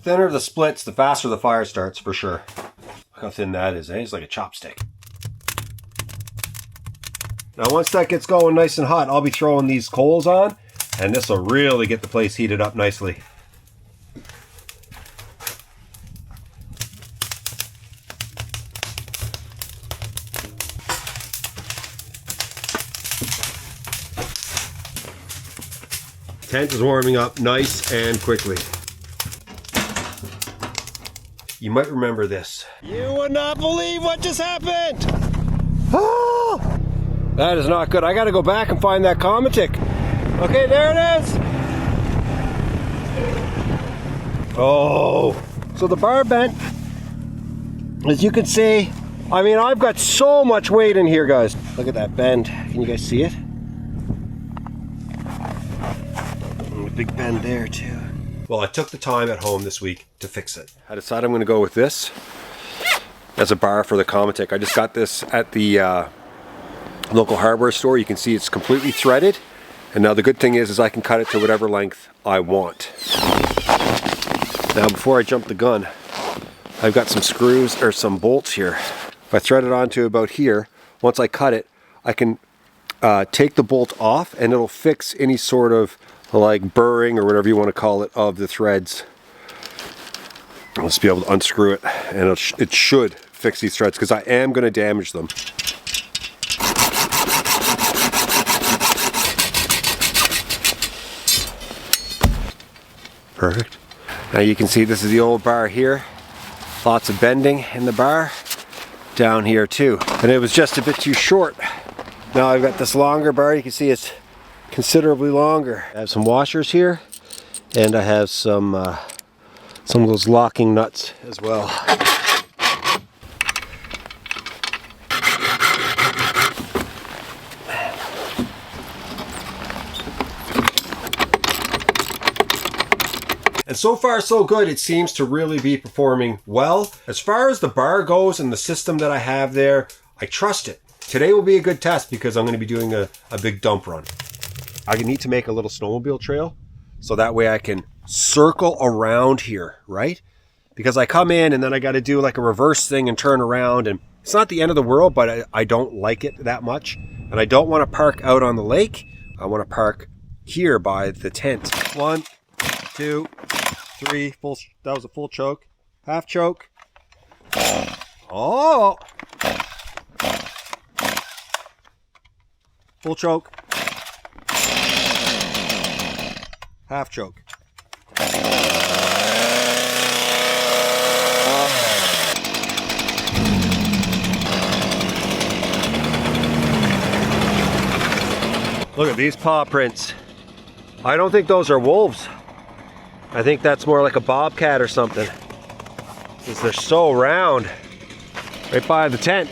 thinner the splits, the faster the fire starts, for sure. Look how thin that is, eh? It's like a chopstick. Now once that gets going nice and hot, I'll be throwing these coals on, and this will really get the place heated up nicely. Tent is warming up nice and quickly. You might remember this. You would not believe what just happened! Oh, that is not good. I gotta go back and find that Comatic. Okay, there it is! Oh, so the bar bent. As you can see, I mean, I've got so much weight in here, guys. Look at that bend. Can you guys see it? Big bend there too. Well, I took the time at home this week to fix it. I decided I'm going to go with this as a bar for the Comatic. I just got this at the local hardware store. You can see it's completely threaded. And now the good thing is I can cut it to whatever length I want. Now before I jump the gun, I've got some screws or some bolts here. If I thread it onto about here, once I cut it, I can take the bolt off and it'll fix any sort of like burring or whatever you want to call it of the threads. I'll just be able to unscrew it, and it should fix these threads because I am going to damage them. Perfect. Now you can see this is the old bar here. Lots of bending in the bar. Down here too. And it was just a bit too short. Now I've got this longer bar. You can see it's considerably longer. I have some washers here, and I have some of those locking nuts as well. And so far so good. It seems to really be performing well. As far as the bar goes and the system that I have there, I trust it. Today will be a good test because I'm going to be doing a big dump run. I need to make a little snowmobile trail so that way I can circle around here, right? Because I come in and then I got to do like a reverse thing and turn around, and it's not the end of the world, but I don't like it that much. And I don't want to park out on the lake. I want to park here by the tent. 1, 2, 3, full. That was a full choke. Half choke. Oh! Full choke. Half choke. Look at these paw prints. I don't think those are wolves. I think that's more like a bobcat or something. Because they're so round. Right by the tent.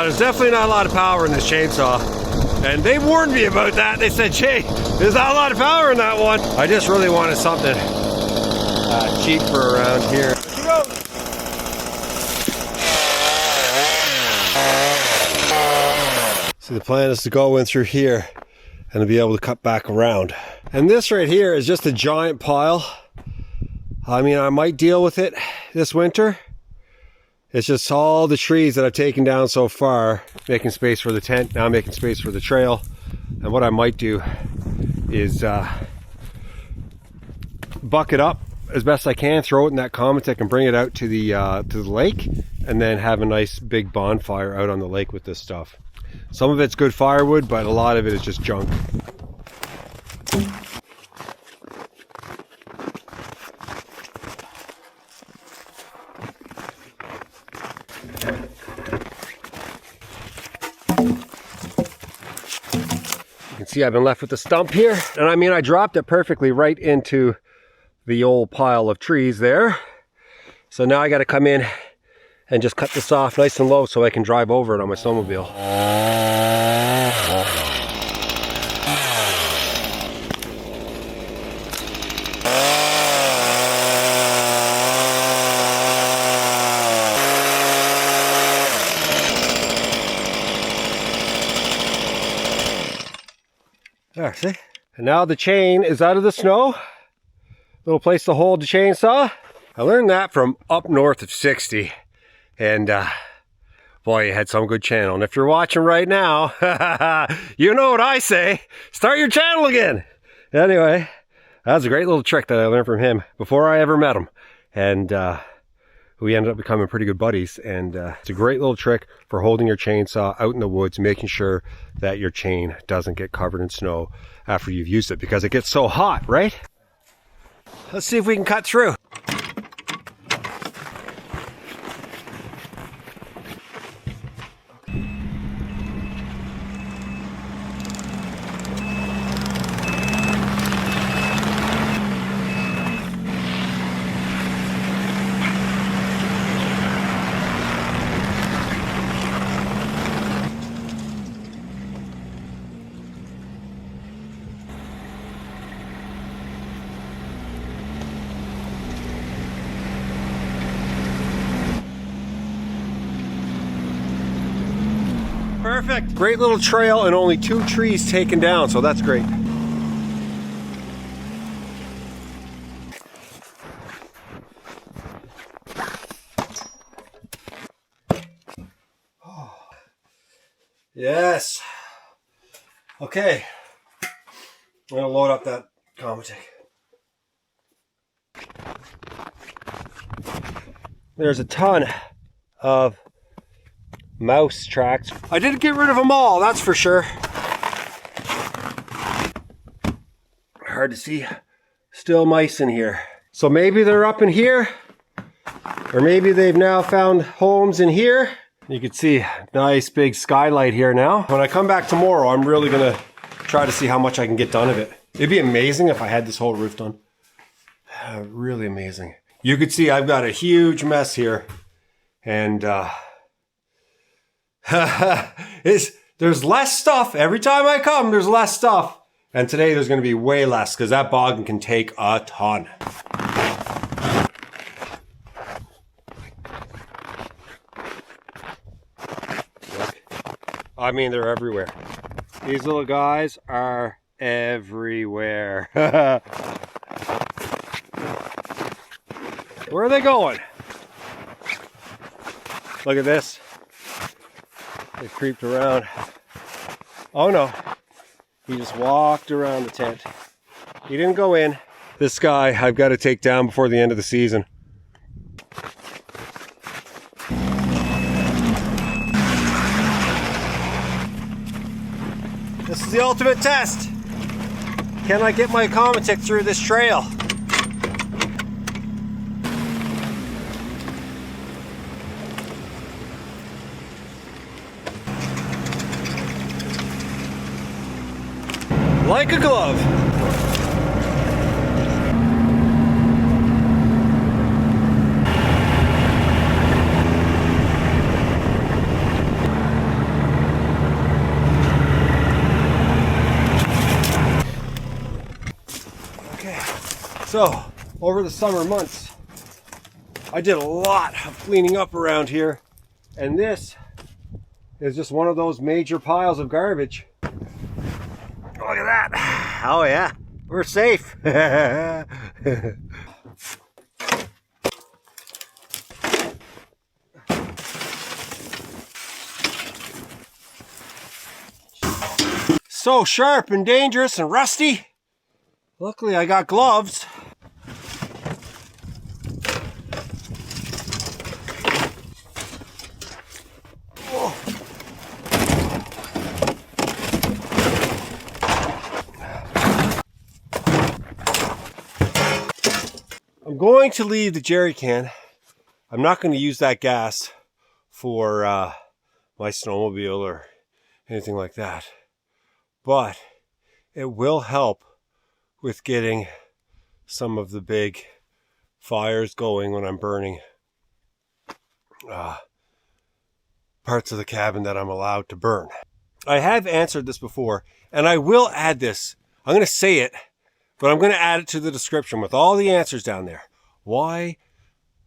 There's definitely not a lot of power in this chainsaw, and they warned me about that. They said, "Jay, there's not a lot of power in that one." I just really wanted something cheap for around here. Let's go. So the plan is to go in through here and to be able to cut back around. And this right here is just a giant pile. I mean, I might deal with it this winter. It's just all the trees that I've taken down so far, making space for the tent, now making space for the trail. And what I might do is bucket up as best I can, throw it in that Comatic and bring it out to the lake, and then have a nice big bonfire out on the lake with this stuff. Some of it's good firewood, but a lot of it is just junk. You can see I've been left with the stump here, and I mean, I dropped it perfectly right into the old pile of trees there. So now I got to come in and just cut this off nice and low so I can drive over it on my snowmobile. There, see? And now the chain is out of the snow. Little place to hold the chainsaw. I learned that from up north of 60. And boy, you had some good channel. And if you're watching right now, you know what I say. Start your channel again. Anyway, that was a great little trick that I learned from him before I ever met him. And we ended up becoming pretty good buddies. And it's a great little trick for holding your chainsaw out in the woods, making sure that your chain doesn't get covered in snow after you've used it, because it gets so hot, right? Let's see if we can cut through. Perfect. Great little trail and only 2 trees taken down, so that's great. Oh. Yes. Okay. I'm gonna load up that Comatech. There's a ton of mouse tracks. I didn't get rid of them all, that's for sure. Hard to see. Still mice in here. So maybe they're up in here, or maybe they've now found homes in here. You can see nice big skylight here now. When I come back tomorrow, I'm really gonna try to see how much I can get done of it. It'd be amazing if I had this whole roof done. Really amazing. You could see I've got a huge mess here, and there's less stuff. Every time I come, there's less stuff. And today there's going to be way less, because that boggin can take a ton. Look. I mean, they're everywhere. These little guys are everywhere. Where are they going? Look at this. They creeped around. Oh no, he just walked around the tent. He didn't go in. This guy I've got to take down before the end of the season. This is the ultimate test. Can I get my Comatech through this trail? Like a glove. Okay, so over the summer months, I did a lot of cleaning up around here, and this is just one of those major piles of garbage. Look at that. Oh yeah, we're safe. So sharp and dangerous and rusty. Luckily I got gloves. I'm going to leave the jerry can. I'm not going to use that gas for my snowmobile or anything like that. But it will help with getting some of the big fires going when I'm burning parts of the cabin that I'm allowed to burn. I have answered this before, and I will add this. I'm going to say it, but I'm going to add it to the description with all the answers down there. Why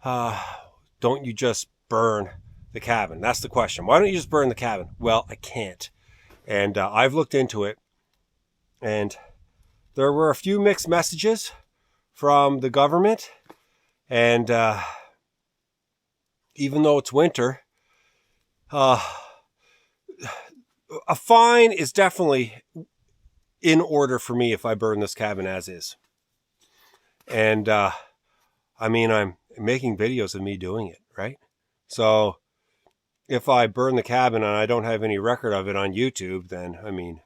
don't you just burn the cabin? That's the question. Why don't you just burn the cabin? Well, I can't. And I've looked into it. And there were a few mixed messages from the government. And even though it's winter, a fine is definitely in order for me if I burn this cabin as is. And I mean, I'm making videos of me doing it, right? So if I burn the cabin and I don't have any record of it on YouTube, then, I mean,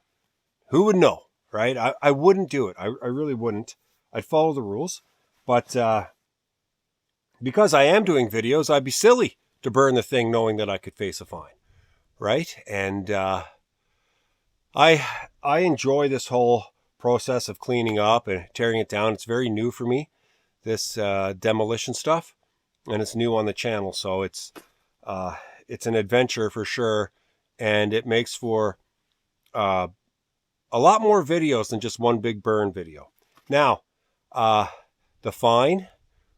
who would know, right? I wouldn't do it. I really wouldn't. I'd follow the rules. But because I am doing videos, I'd be silly to burn the thing knowing that I could face a fine, right? And I enjoy this whole process of cleaning up and tearing it down. It's very new for me, this demolition stuff, and it's new on the channel, so it's an adventure for sure, and it makes for a lot more videos than just one big burn video. Now, the fine,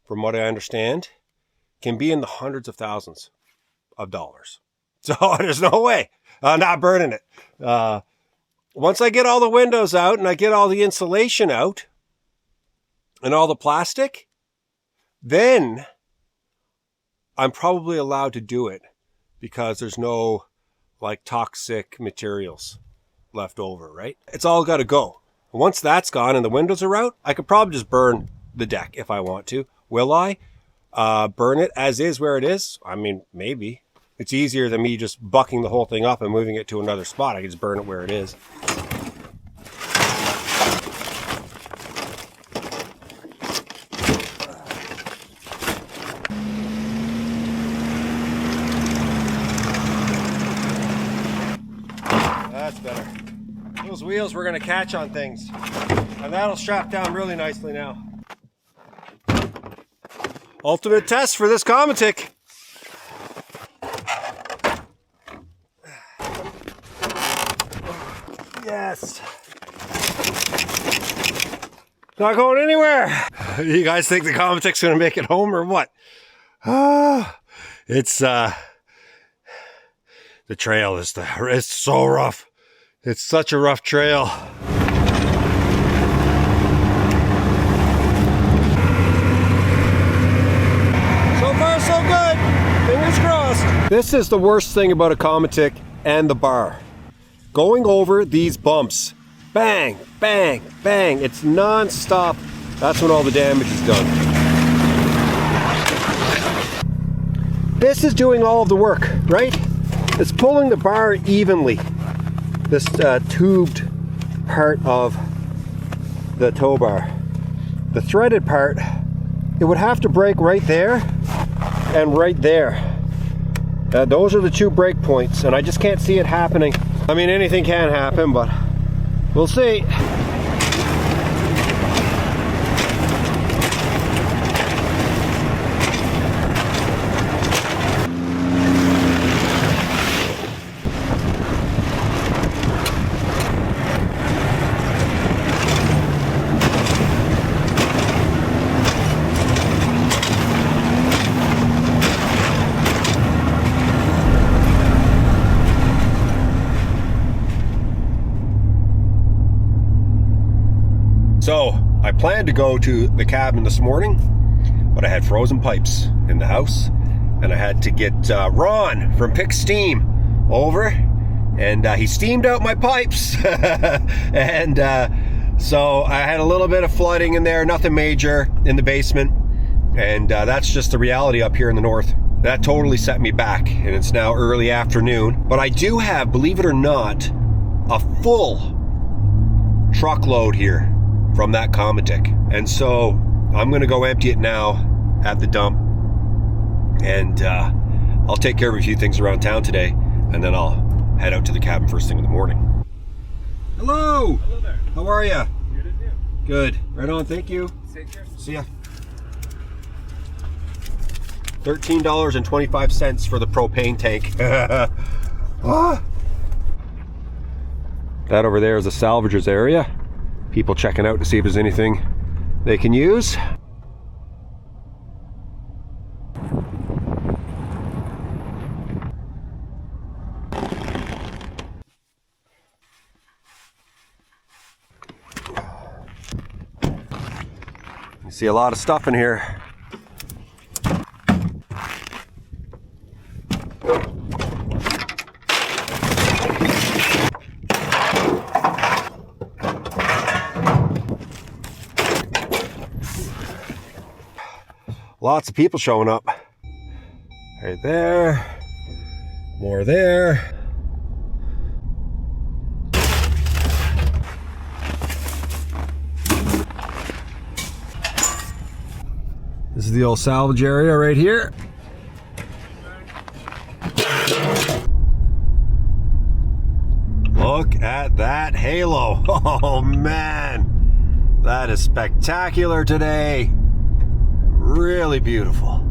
from what I understand, can be in the hundreds of thousands of dollars. So there's no way I'm not burning it. Once I get all the windows out and I get all the insulation out and all the plastic, then I'm probably allowed to do it because there's no like toxic materials left over, right? It's all got to go. Once that's gone and the windows are out, I could probably just burn the deck if I want to. Will I burn it as is where it is? I mean, maybe. It's easier than me just bucking the whole thing up and moving it to another spot. I can just burn it where it is. That's better. Those wheels we're going to catch on things. And that'll strap down really nicely now. Ultimate test for this Comatic. Yes. Not going anywhere. You guys think the Comatic's going to make it home or what? It's the trail is it's so rough. It's such a rough trail. So far so good. Fingers crossed. This is the worst thing about a Comatic and the bar. Going over these bumps, bang, bang, bang, it's non-stop. That's when all the damage is done. This is doing all of the work, right? It's pulling the bar evenly. This tubed part of the tow bar. The threaded part, it would have to break right there and right there. Those are the two break points, and I just can't see it happening. I mean, anything can happen, but we'll see. So I planned to go to the cabin this morning, but I had frozen pipes in the house, and I had to get Ron from Pick Steam over, and he steamed out my pipes. And so I had a little bit of flooding in there, nothing major in the basement, and that's just the reality up here in the north. That totally set me back, and it's now early afternoon, but I do have, believe it or not, a full truckload here from that Comatic, and so I'm gonna go empty it now at the dump, and I'll take care of a few things around town today, and then I'll head out to the cabin first thing in the morning. Hello! Hello there. How are you? Good, and you? Good. Right on, thank you. Take care. See ya. $13.25 for the propane tank. Ah. That over there is a salvagers area. People checking out to see if there's anything they can use. You see a lot of stuff in here. Lots of people showing up. Right there. More there. This is the old salvage area right here. Look at that halo. Oh man, that is spectacular today. Really beautiful.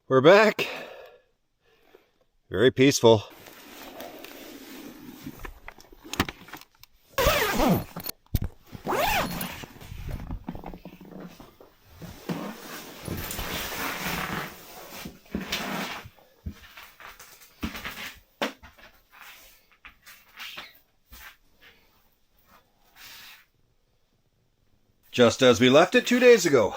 We're back. Very peaceful. Just as we left it 2 days ago.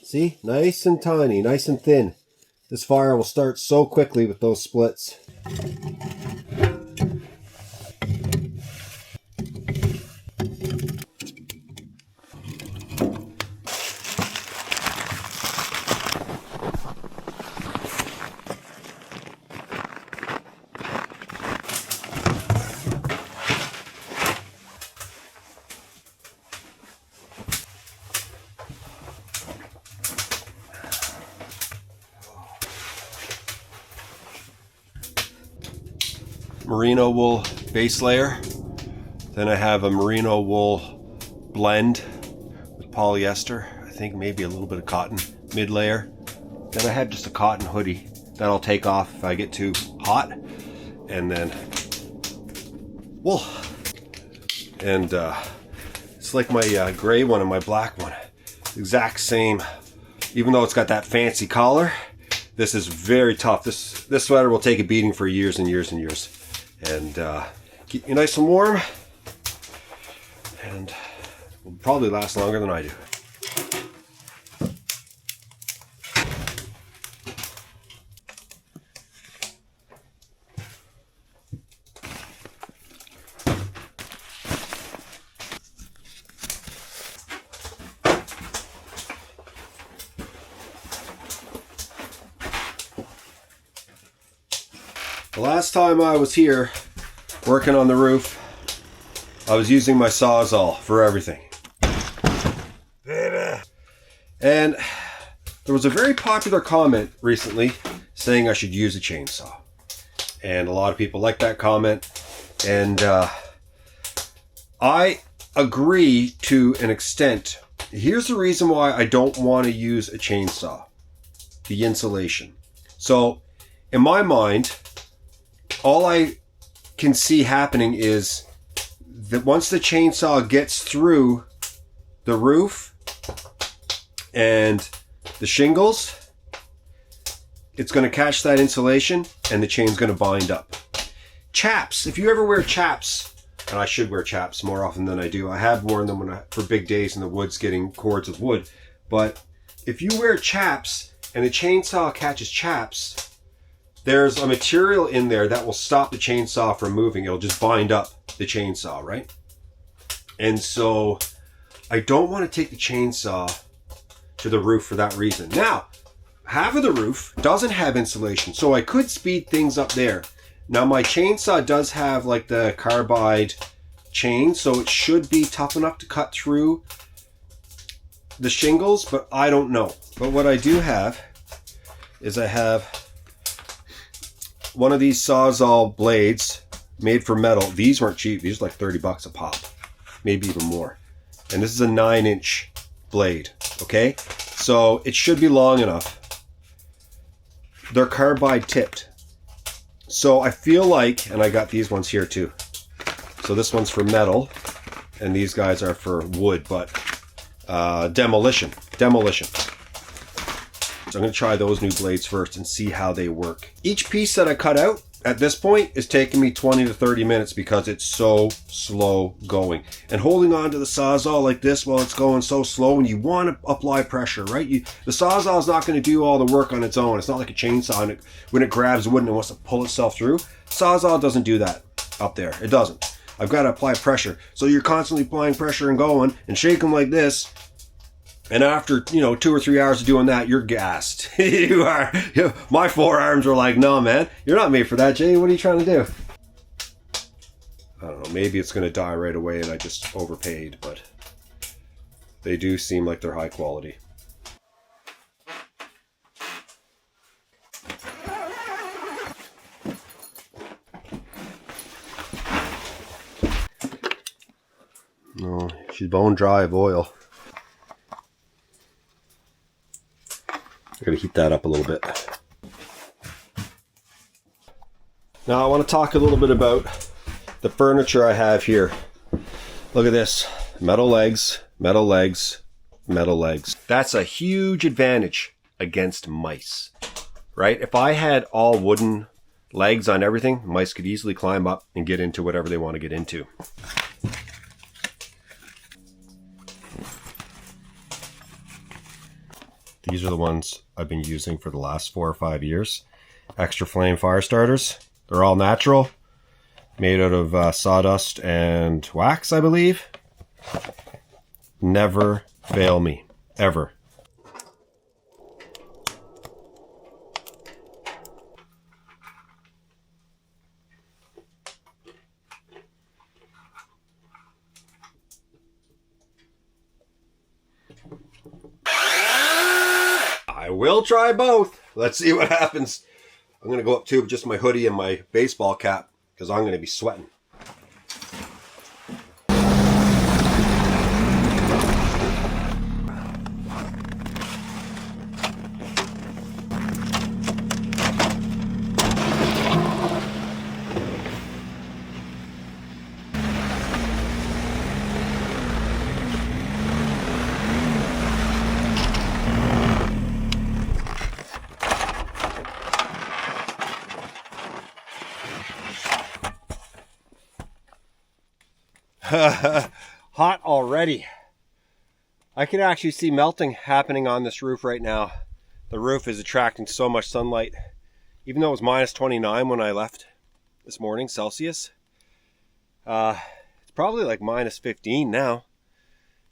See, nice and tiny, nice and thin. This fire will start so quickly with those splits. Merino wool base layer. Then I have a merino wool blend with polyester. I think maybe a little bit of cotton mid layer. Then I have just a cotton hoodie that I'll take off if I get too hot. And then wool. And it's like my gray one and my black one. Exact same. Even though it's got that fancy collar, this is very tough. This sweater will take a beating for years and years and years. And keep you nice and warm, and will probably last longer than I do. The last time I was here working on the roof, I was using my Sawzall for everything. And there was a very popular comment recently saying I should use a chainsaw. And a lot of people like that comment. And I agree to an extent. Here's the reason why I don't want to use a chainsaw. The insulation. So, in my mind, all I can see happening is that once the chainsaw gets through the roof and the shingles, it's going to catch that insulation and the chain's going to bind up. Chaps, if you ever wear chaps, and I should wear chaps more often than I do. I have worn them for big days in the woods getting cords of wood. But if you wear chaps and the chainsaw catches chaps, there's a material in there that will stop the chainsaw from moving. It'll just bind up the chainsaw, right? And so I don't want to take the chainsaw to the roof for that reason. Now, half of the roof doesn't have insulation, so I could speed things up there. Now my chainsaw does have like the carbide chain, so it should be tough enough to cut through the shingles, but I don't know. But what I do have is I have one of these Sawzall blades made for metal. These weren't cheap. These are like 30 bucks a pop, maybe even more. And this is a 9-inch blade, okay? So it should be long enough. They're carbide tipped. So I feel like, and I got these ones here too. So this one's for metal, and these guys are for wood, but demolition. So I'm going to try those new blades first and see how they work. Each piece that I cut out at this point is taking me 20 to 30 minutes because it's so slow going. And holding on to the Sawzall like this while it's going so slow, and you want to apply pressure, right? The Sawzall is not going to do all the work on its own. It's not like a chainsaw, and when it grabs wood and it wants to pull itself through. Sawzall doesn't do that up there. It doesn't. I've got to apply pressure. So you're constantly applying pressure and going and shake them like this. And after, 2 or 3 hours of doing that, you're gassed. You are. My forearms were like, no, man, you're not made for that, Jay. What are you trying to do? I don't know. Maybe it's going to die right away and I just overpaid, but they do seem like they're high quality. No, she's bone dry of oil. I'm going to heat that up a little bit. Now I want to talk a little bit about the furniture I have here. Look at this. Metal legs, metal legs, metal legs. That's a huge advantage against mice, right? If I had all wooden legs on everything, mice could easily climb up and get into whatever they want to get into. These are the ones I've been using for the last 4 or 5 years. Extra Flame fire starters. They're all natural, made out of sawdust and wax, I believe. Never fail me, ever. I will try both. Let's see what happens. I'm going to go up too with just my hoodie and my baseball cap because I'm going to be sweating. Hot already. I can actually see melting happening on this roof right now. The roof is attracting so much sunlight. Even though it was minus 29 when I left this morning, Celsius. It's probably like minus 15 now.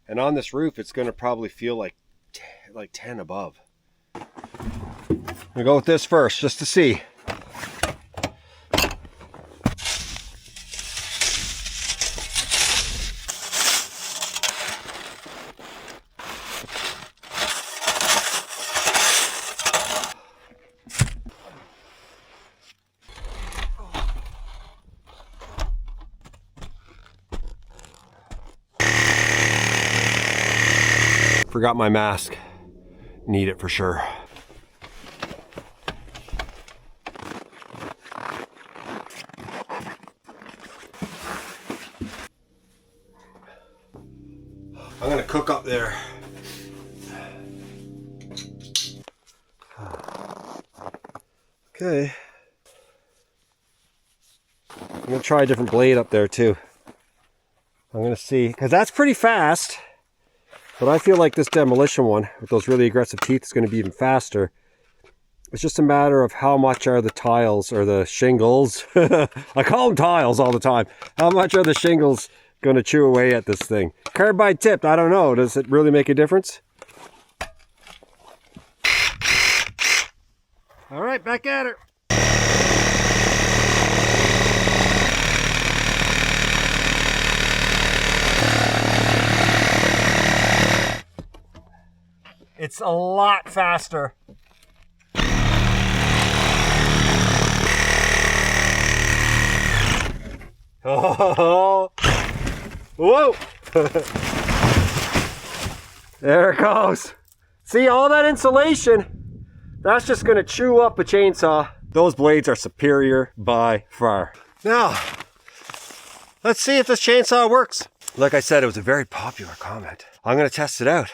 And on this roof, it's going to probably feel like 10 above. I'm going to go with this first, just to see. Forgot my mask. Need it for sure. I'm gonna cook up there. Okay. I'm gonna try a different blade up there too. I'm gonna see, because that's pretty fast. But I feel like this demolition one, with those really aggressive teeth, is going to be even faster. It's just a matter of how much are the tiles, or the shingles, I call them tiles all the time, how much are the shingles going to chew away at this thing? Carbide tipped, I don't know, does it really make a difference? All right, back at her. It's a lot faster. Oh, whoa. There it goes. See, all that insulation, that's just gonna chew up a chainsaw. Those blades are superior by far. Now, let's see if this chainsaw works. Like I said, it was a very popular comment. I'm gonna test it out.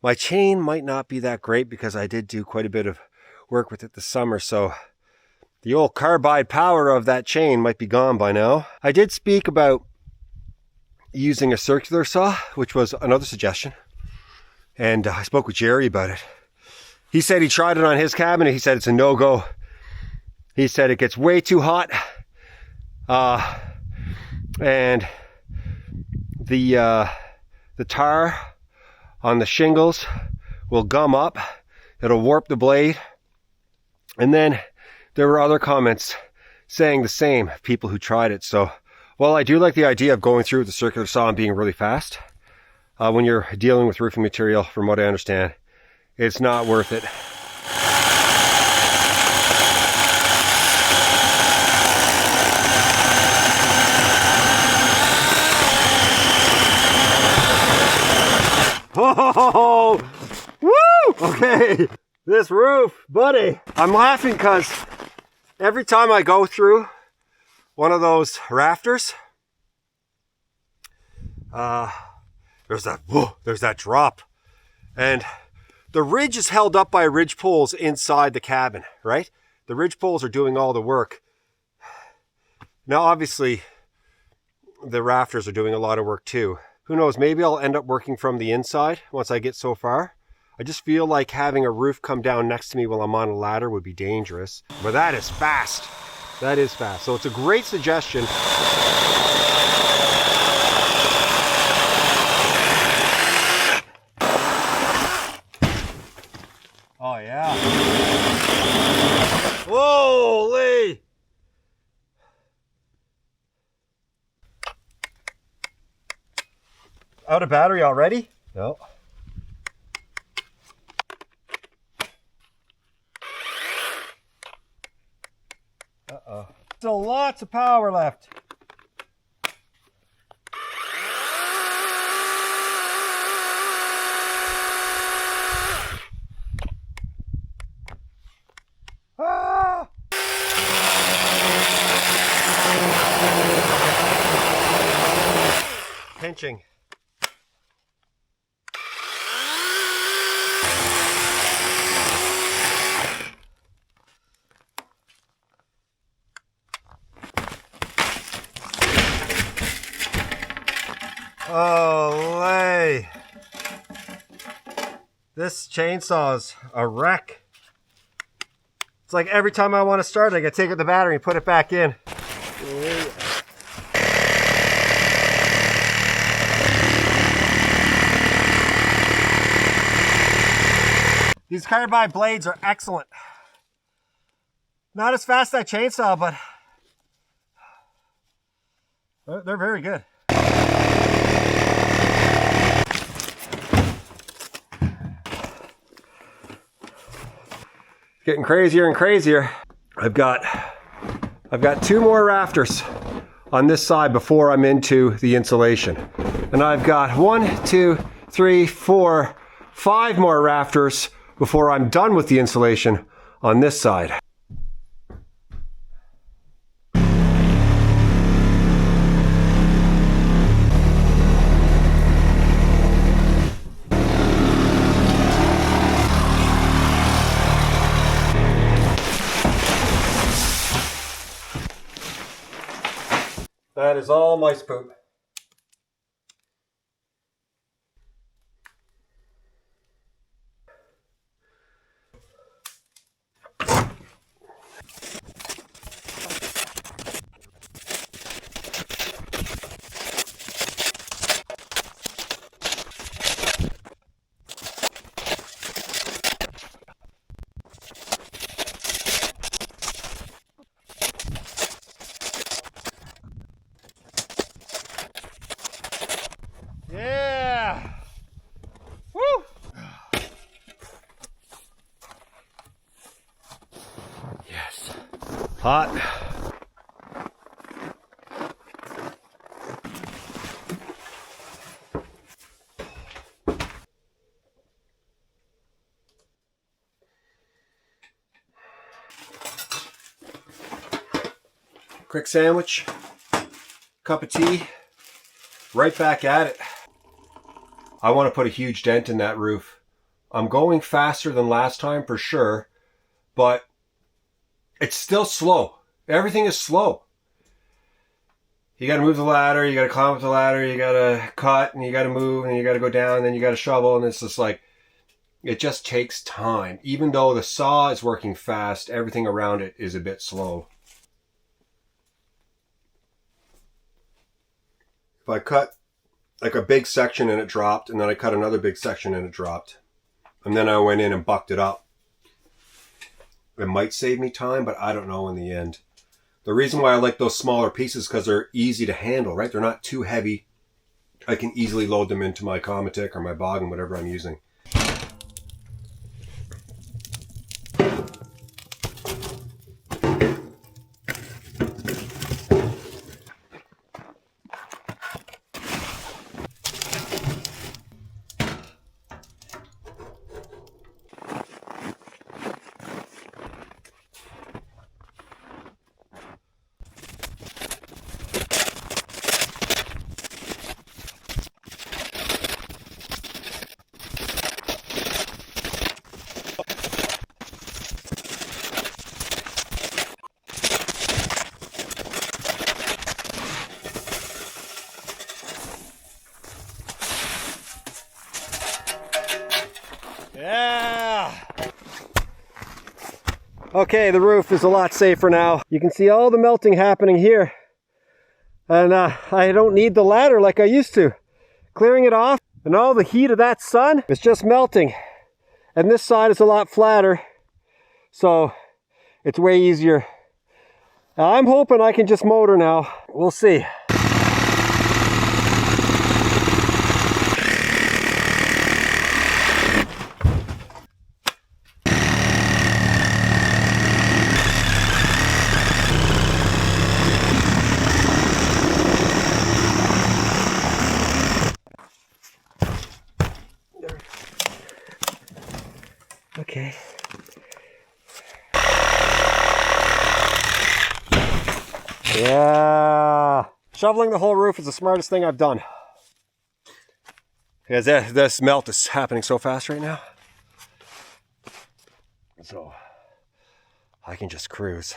My chain might not be that great because I did do quite a bit of work with it this summer, so the old carbide power of that chain might be gone by now. I did speak about using a circular saw, which was another suggestion. And I spoke with Jerry about it. He said he tried it on his cabin and he said it's a no-go. He said it gets way too hot. And the tar on the shingles will gum up. It'll warp the blade. And then there were other comments saying the same, people who tried it. So, while I do like the idea of going through with the circular saw and being really fast, when you're dealing with roofing material, from what I understand, it's not worth it. Oh, woo! Okay, this roof, buddy. I'm laughing because every time I go through one of those rafters, there's that drop, and the ridge is held up by ridge poles inside the cabin, right? The ridge poles are doing all the work. Now, obviously, the rafters are doing a lot of work too. Who knows, maybe I'll end up working from the inside once I get so far. I just feel like having a roof come down next to me while I'm on a ladder would be dangerous. But that is fast. That is fast. So it's a great suggestion. Oh yeah. Holy! Out of battery already? No. Uh-oh. Still lots of power left. Ah! Pinching. Oh, this chainsaw's a wreck. It's like every time I want to start it, I gotta take out the battery and put it back in. These carbide blades are excellent. Not as fast as that chainsaw, but they're very good. Getting crazier and crazier. I've got 2 more rafters on this side before I'm into the insulation. And I've got 1, 2, 3, 4, 5 more rafters before I'm done with the insulation on this side. That is all mice poop. hot. Quick sandwich, cup of tea, right back at it. I want to put a huge dent in that roof. I'm going faster than last time for sure, but it's still slow. Everything is slow. You got to move the ladder, you got to climb up the ladder, you got to cut, and you got to move, and you got to go down, and then you got to shovel, and it's just like, it just takes time. Even though the saw is working fast, everything around it is a bit slow. If I cut like a big section and it dropped, and then I cut another big section and it dropped, and then I went in and bucked it up, it might save me time, but I don't know in the end. The reason why I like those smaller pieces because they're easy to handle, right? They're not too heavy. I can easily load them into my Comatic or my boggin, whatever I'm using. Yeah! Okay, the roof is a lot safer now. You can see all the melting happening here. And I don't need the ladder like I used to. Clearing it off, and all the heat of that sun is just melting. And this side is a lot flatter, so it's way easier. Now, I'm hoping I can just motor now. We'll see. Okay. Yeah. Shoveling the whole roof is the smartest thing I've done. Because this melt is happening so fast right now. So I can just cruise.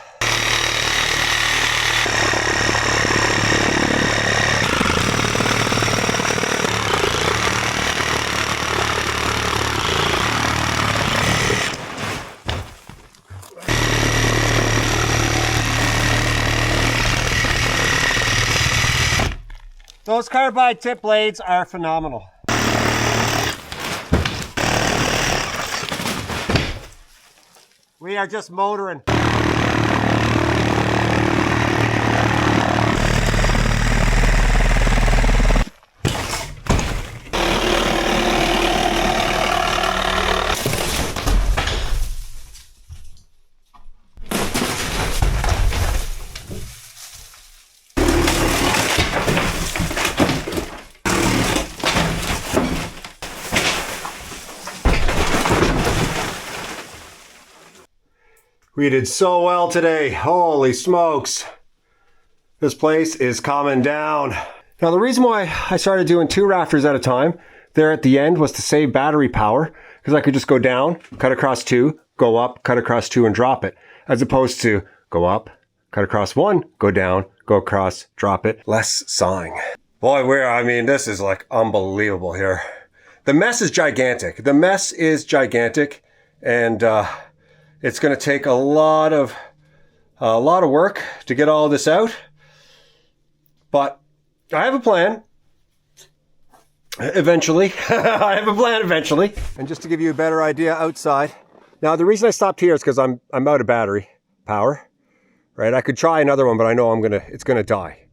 Those carbide tip blades are phenomenal. We are just motoring. We did so well today. Holy smokes. This place is calming down. Now the reason why I started doing 2 rafters at a time there at the end was to save battery power, because I could just go down, cut across 2, go up, cut across 2 and drop it, as opposed to go up, cut across 1, go down, go across, drop it. Less sawing. Boy, I mean, this is like unbelievable here. The mess is gigantic. The mess is gigantic, and it's going to take a lot of work to get all this out, but I have a plan. Eventually, I have a plan eventually. And just to give you a better idea outside. Now, the reason I stopped here is because I'm out of battery power, right? I could try another one, but I know it's gonna die.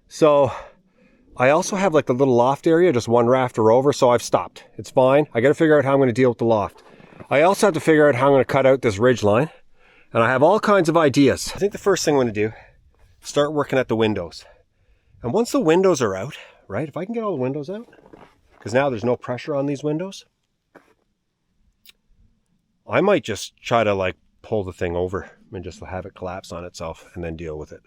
So I also have like the little loft area, just 1 rafter over, so I've stopped. It's fine. I got to figure out how I'm going to deal with the loft. I also have to figure out how I'm going to cut out this ridge line, And I have all kinds of ideas. I think the first thing I'm going to do, start working at the windows. And once the windows are out, right, if I can get all the windows out, because now there's no pressure on these windows, I might just try to like pull the thing over and just have it collapse on itself and then deal with it.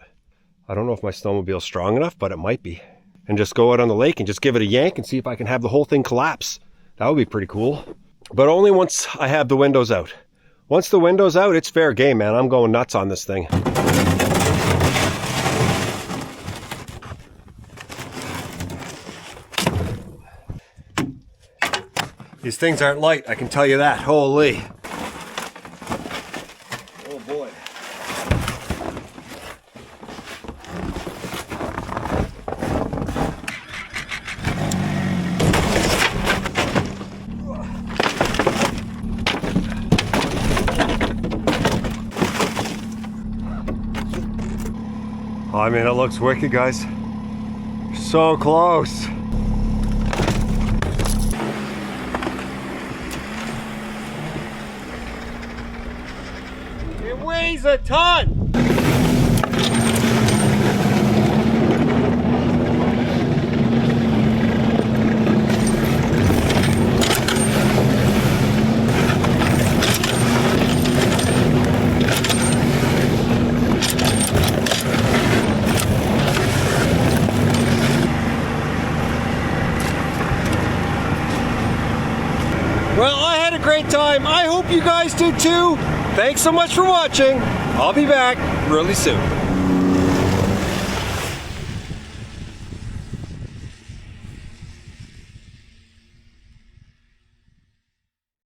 I don't know if my snowmobile's strong enough, but it might be. And just go out on the lake and just give it a yank and see if I can have the whole thing collapse. That would be pretty cool. But only once I have the windows out. Once the window's out, it's fair game, man. I'm going nuts on this thing. These things aren't light, I can tell you that. Holy. Oh boy. I mean, it looks wicked, guys. So close. It weighs a ton. Well, I had a great time. I hope you guys did too. Thanks so much for watching. I'll be back really soon.